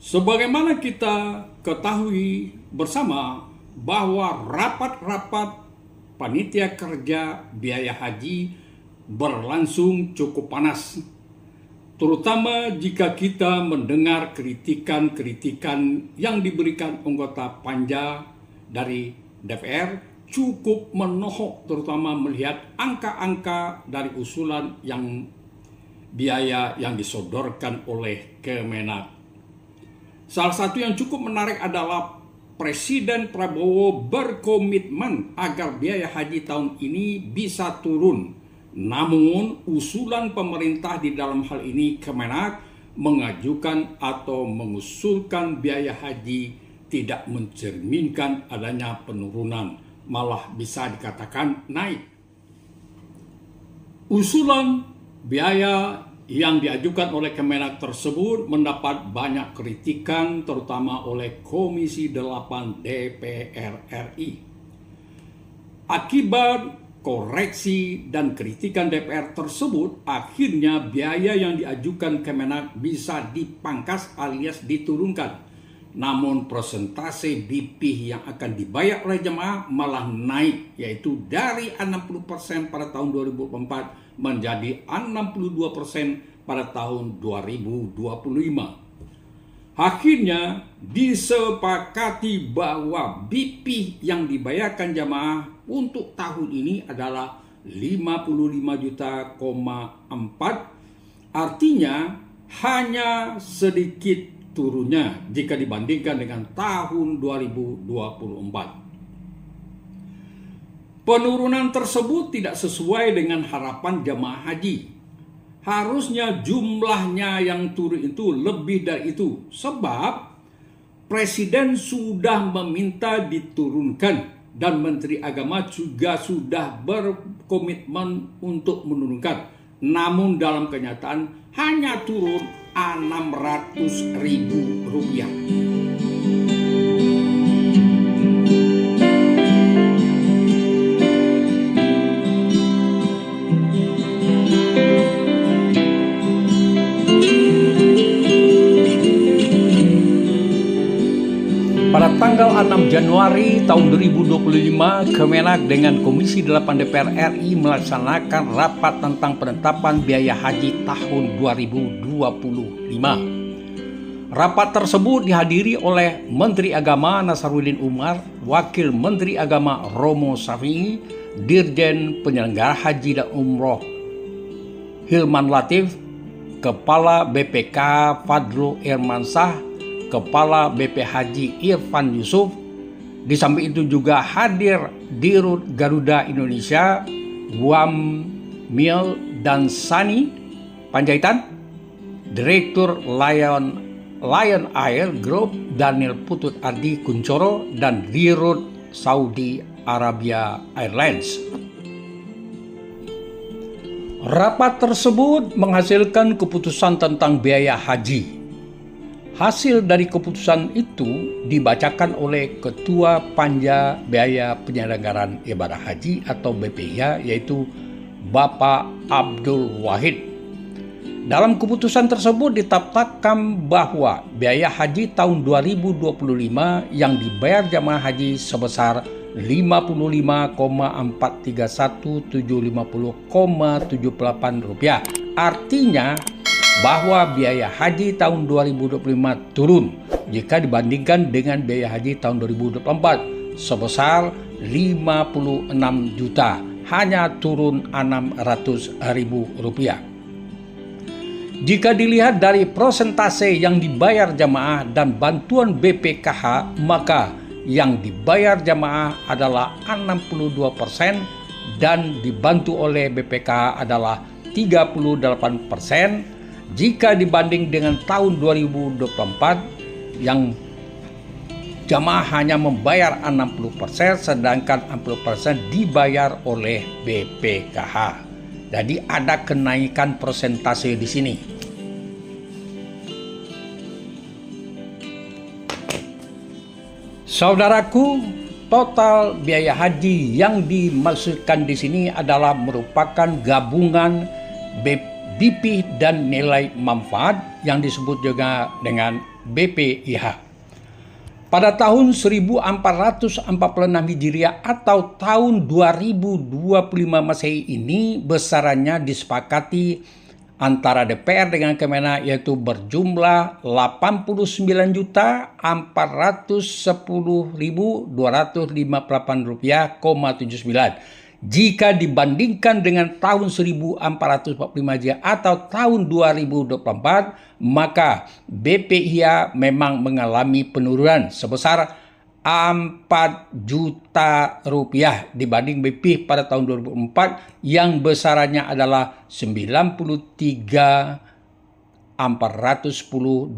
Sebagaimana kita ketahui bersama bahwa rapat-rapat panitia kerja biaya haji berlangsung cukup panas, terutama jika kita mendengar kritikan-kritikan yang diberikan anggota Panja dari DPR cukup menohok, terutama melihat angka-angka dari usulan yang biaya yang disodorkan oleh Kemenak. Salah satu yang cukup menarik adalah Presiden Prabowo berkomitmen agar biaya haji tahun ini bisa turun. Namun usulan pemerintah di dalam hal ini Kemenak mengajukan atau mengusulkan biaya haji tidak mencerminkan adanya penurunan, malah bisa dikatakan naik. Usulan biaya yang diajukan oleh Kemenak tersebut mendapat banyak kritikan, terutama oleh Komisi 8 DPR RI. Akibat koreksi dan kritikan DPR tersebut, akhirnya biaya yang diajukan Kemenak bisa dipangkas alias diturunkan. Namun persentase BP yang akan dibayar oleh jemaah malah naik, yaitu dari 60% pada tahun 2004 menjadi 62% pada tahun 2025. Akhirnya disepakati bahwa BP yang dibayarkan jemaah untuk tahun ini adalah 55 juta, artinya hanya sedikit turunnya jika dibandingkan dengan tahun 2024. Penurunan tersebut tidak sesuai dengan harapan jemaah haji. Harusnya jumlahnya yang turun itu lebih dari itu, sebab Presiden sudah meminta diturunkan dan Menteri Agama juga sudah berkomitmen untuk menurunkan. Namun dalam kenyataan hanya turun Rp600.000. Pada tanggal 6 Januari tahun 2025, Kemenak dengan Komisi 8 DPR RI melaksanakan rapat tentang penetapan biaya haji tahun 2025. Rapat tersebut dihadiri oleh Menteri Agama Nasaruddin Umar, Wakil Menteri Agama Romo Syafi'i, Dirjen Penyelenggara Haji dan Umroh Hilman Latif, Kepala BPK Fadlu Irmansyah, Kepala BP Haji Irfan Yusuf. Di samping itu juga hadir Dirut Garuda Indonesia, Wamil dan Sani Panjaitan, Direktur Lion Air Group Daniel Putut Ardi Kuncoro, dan Dirut Saudi Arabia Airlines. Rapat tersebut menghasilkan keputusan tentang biaya haji. Hasil dari keputusan itu dibacakan oleh Ketua Panja Biaya Penyelenggaraan Ibadah Haji atau BPIH, yaitu Bapak Abdul Wahid. Dalam keputusan tersebut ditetapkan bahwa biaya haji tahun 2025 yang dibayar jamaah haji sebesar Rp55,431.750,78. Artinya bahwa biaya haji tahun 2025 turun jika dibandingkan dengan biaya haji tahun 2024 sebesar 56 juta, hanya turun Rp600.000. Jika dilihat dari persentase yang dibayar jamaah dan bantuan BPKH, maka yang dibayar jamaah adalah 62% dan dibantu oleh BPKH adalah 38%. Jika dibanding dengan tahun 2024 yang jamaah hanya membayar 60%, sedangkan 60% dibayar oleh BPKH. Jadi ada kenaikan persentase di sini. Saudaraku, total biaya haji yang dimaksudkan di sini adalah merupakan gabungan BP dan nilai manfaat yang disebut juga dengan BPIH. Pada tahun 1446 Hijriah atau tahun 2025 Masehi ini besarannya disepakati antara DPR dengan Kemenak, yaitu berjumlah Rp89.410.258,79. Jika dibandingkan dengan tahun 1445 Hijriah atau tahun 2024, maka BPIH memang mengalami penurunan sebesar Rp4 juta dibanding BP pada tahun 2004 yang besarannya adalah Rp93.410.286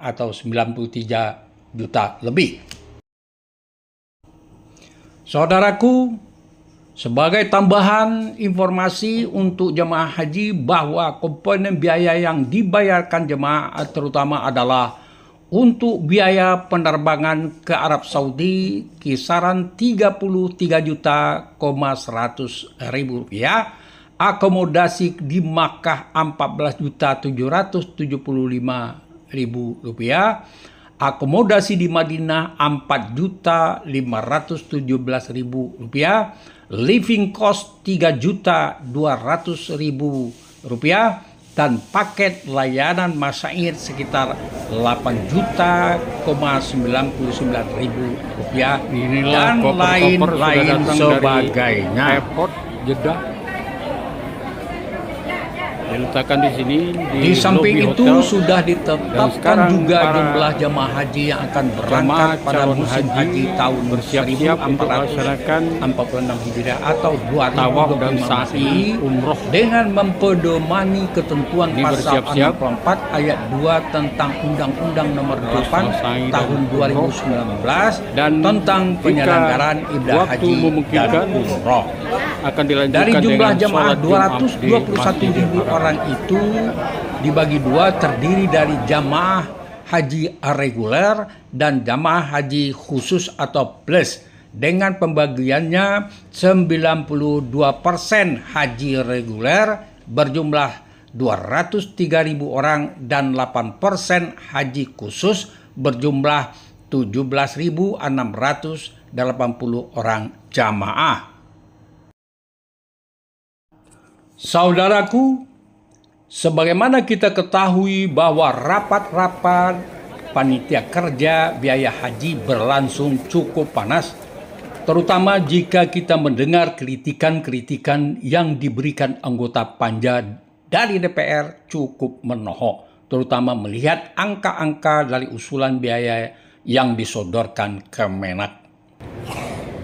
atau 93 juta lebih. Saudaraku, sebagai tambahan informasi untuk jemaah haji bahwa komponen biaya yang dibayarkan jemaah terutama adalah untuk biaya penerbangan ke Arab Saudi kisaran Rp33.100.000, akomodasi di Makkah Rp14.775.000, akomodasi di Madinah Rp4.517.000, living cost Rp3.200.000, dan paket layanan masyair sekitar Rp8.099.000 dan lain-lain sebagainya. Airport Jeddah diletakkan di sini di samping itu hotel. sudah ditetapkan juga jumlah jemaah haji yang akan berangkat pada musim haji tahun bersiap-siap untuk melaksanakan 1446 Hijriah atau 2025 Masehi dengan mempedomani ketentuan pasal 64 ayat 2 tentang Undang-Undang Nomor 8 tahun 2019 dan tentang penyelenggaraan ibadah haji dan umroh. Akan dilanjutkan dari jumlah jemaah dengan 221.000 orang itu dibagi dua, terdiri dari jamaah haji reguler dan jamaah haji khusus atau plus, dengan pembagiannya 92% haji reguler berjumlah 203.000 orang dan 8% haji khusus berjumlah 17.680 orang jamaah. Saudaraku, sebagaimana kita ketahui bahwa rapat-rapat panitia kerja biaya haji berlangsung cukup panas, terutama jika kita mendengar kritikan-kritikan yang diberikan anggota panja dari DPR cukup menohok, terutama melihat angka-angka dari usulan biaya yang disodorkan Kemenak.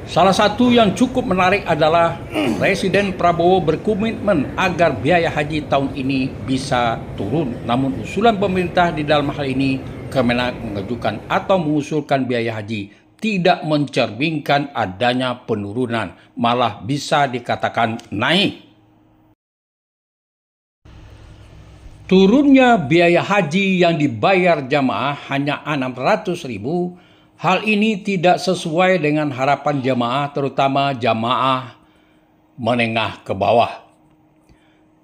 Salah satu yang cukup menarik adalah Presiden Prabowo berkomitmen agar biaya haji tahun ini bisa turun. Namun usulan pemerintah di dalam hal ini, Kemenak mengajukan atau mengusulkan biaya haji tidak mencerminkan adanya penurunan, malah bisa dikatakan naik. Turunnya biaya haji yang dibayar jamaah hanya 600.000. Hal ini tidak sesuai dengan harapan jamaah, terutama jamaah menengah ke bawah.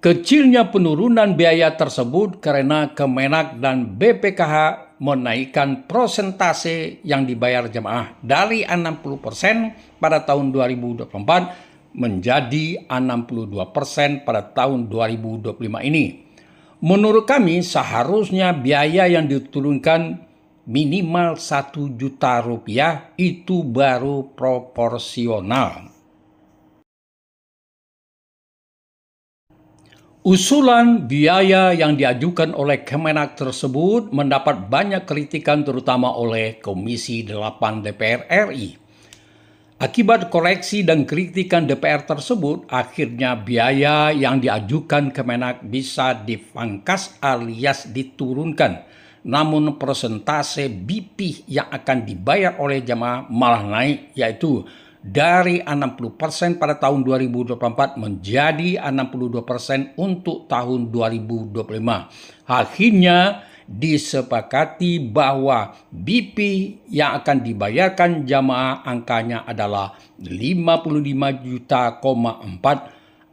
Kecilnya penurunan biaya tersebut karena Kemenak dan BPKH menaikkan persentase yang dibayar jamaah dari 60% pada tahun 2024 menjadi 62% pada tahun 2025 ini. Menurut kami, seharusnya biaya yang diturunkan minimal Rp1 juta itu baru proporsional. Usulan biaya yang diajukan oleh Kemenak tersebut mendapat banyak kritikan terutama oleh Komisi 8 DPR RI. Akibat koreksi dan kritikan DPR tersebut, akhirnya biaya yang diajukan Kemenak bisa dipangkas alias diturunkan. Namun persentase BP yang akan dibayar oleh jamaah malah naik, yaitu dari 60% pada tahun 2024 menjadi 62% untuk tahun 2025. Akhirnya disepakati bahwa BP yang akan dibayarkan jamaah angkanya adalah 55 juta,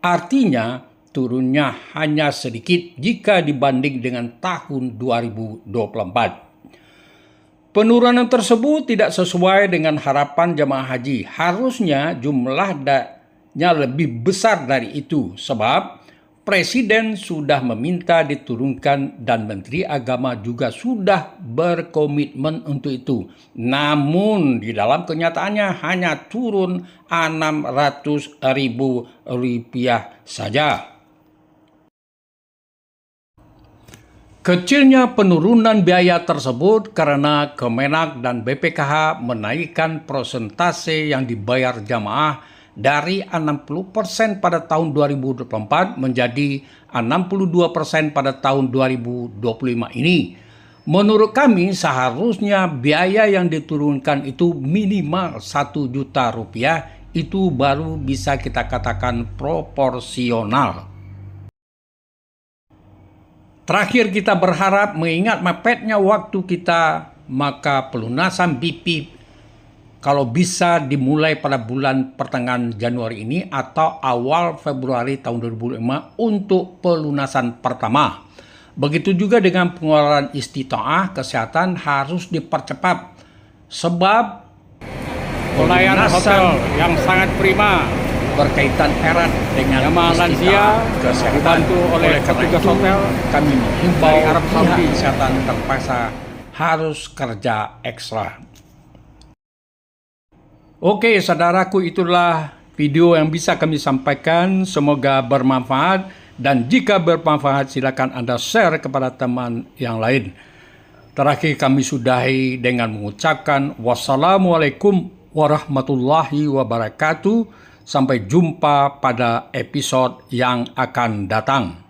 artinya turunnya hanya sedikit jika dibanding dengan tahun 2024. Penurunan tersebut tidak sesuai dengan harapan jemaah haji. Harusnya jumlahnya lebih besar dari itu sebab Presiden sudah meminta diturunkan dan Menteri Agama juga sudah berkomitmen untuk itu. Namun di dalam kenyataannya hanya turun Rp600.000 saja. Kecilnya penurunan biaya tersebut karena Kemenak dan BPKH menaikkan persentase yang dibayar jamaah dari 60% pada tahun 2024 menjadi 62% pada tahun 2025 ini. Menurut kami seharusnya biaya yang diturunkan itu minimal Rp1 juta, itu baru bisa kita katakan proporsional. Terakhir kita berharap mengingat mepetnya waktu kita, maka pelunasan BP kalau bisa dimulai pada bulan pertengahan Januari ini atau awal Februari tahun 2005 untuk pelunasan pertama. Begitu juga dengan pengeluaran istitaah kesehatan harus dipercepat sebab Pelayanan hotel yang sangat prima, berkaitan erat dengan jamaah lansia kesehatan. dibantu oleh petugas hotel. Kami menghimbau dari Arab Saudi. kesehatan terpaksa harus kerja ekstra. Oke, saudaraku, itulah video yang bisa kami sampaikan. Semoga bermanfaat, dan jika bermanfaat silakan Anda share kepada teman yang lain. Terakhir kami sudahi dengan mengucapkan wassalamualaikum warahmatullahi wabarakatuh. Sampai jumpa pada episode yang akan datang.